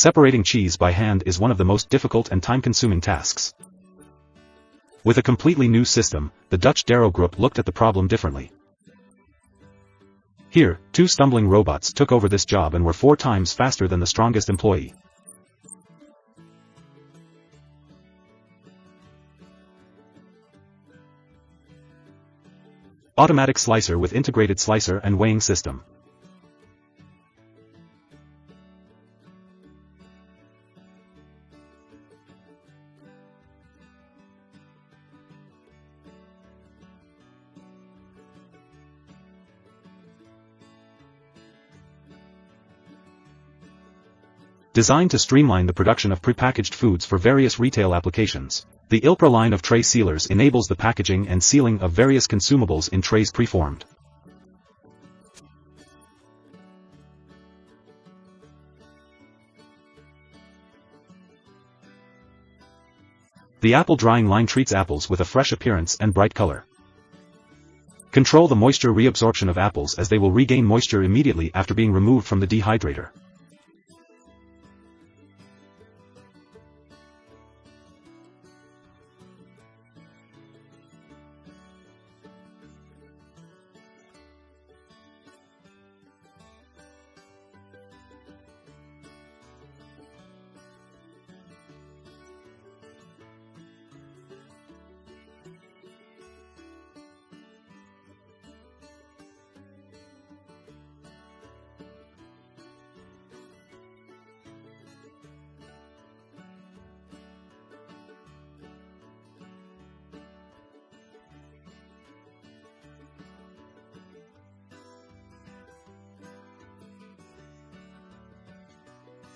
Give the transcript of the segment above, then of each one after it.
Separating cheese by hand is one of the most difficult and time-consuming tasks. With a completely new system, the Dutch Darrow Group looked at the problem differently. Here, 2 stumbling robots took over this job and were 4 times faster than the strongest employee. Automatic slicer with integrated slicer and weighing system. Designed to streamline the production of prepackaged foods for various retail applications, the ILPRA line of tray sealers enables the packaging and sealing of various consumables in trays preformed. The apple drying line treats apples with a fresh appearance and bright color. Control the moisture reabsorption of apples as they will regain moisture immediately after being removed from the dehydrator.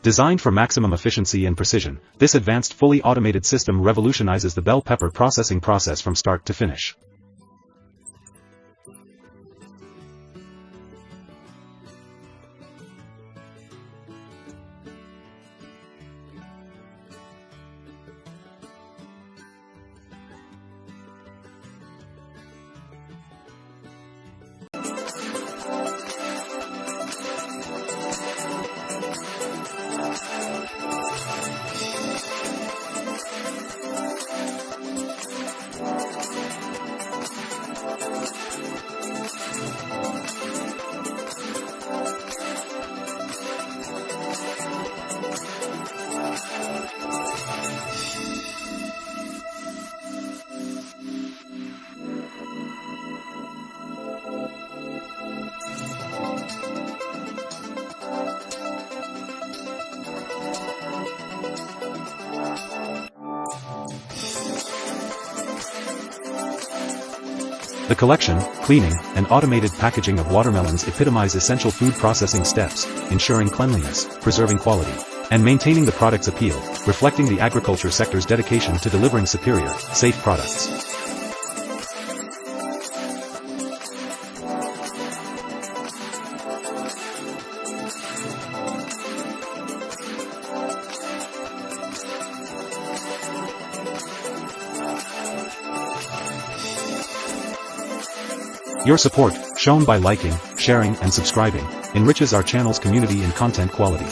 Designed for maximum efficiency and precision, this advanced fully automated system revolutionizes the bell pepper processing process from start to finish. The collection, cleaning, and automated packaging of watermelons epitomize essential food processing steps, ensuring cleanliness, preserving quality, and maintaining the product's appeal, reflecting the agriculture sector's dedication to delivering superior, safe products. Your support, shown by liking, sharing, and subscribing, enriches our channel's community and content quality.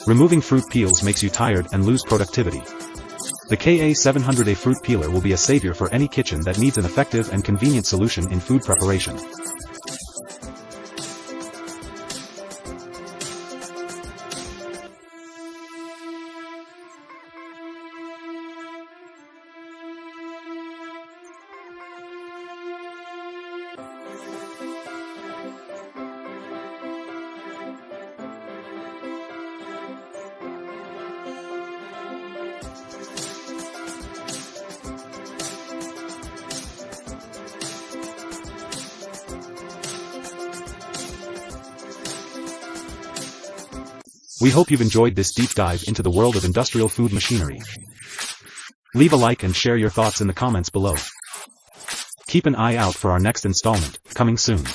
Removing fruit peels makes you tired and lose productivity. The KA700A fruit peeler will be a savior for any kitchen that needs an effective and convenient solution in food preparation. We hope you've enjoyed this deep dive into the world of industrial food machinery. Leave a like and share your thoughts in the comments below. Keep an eye out for our next installment, coming soon.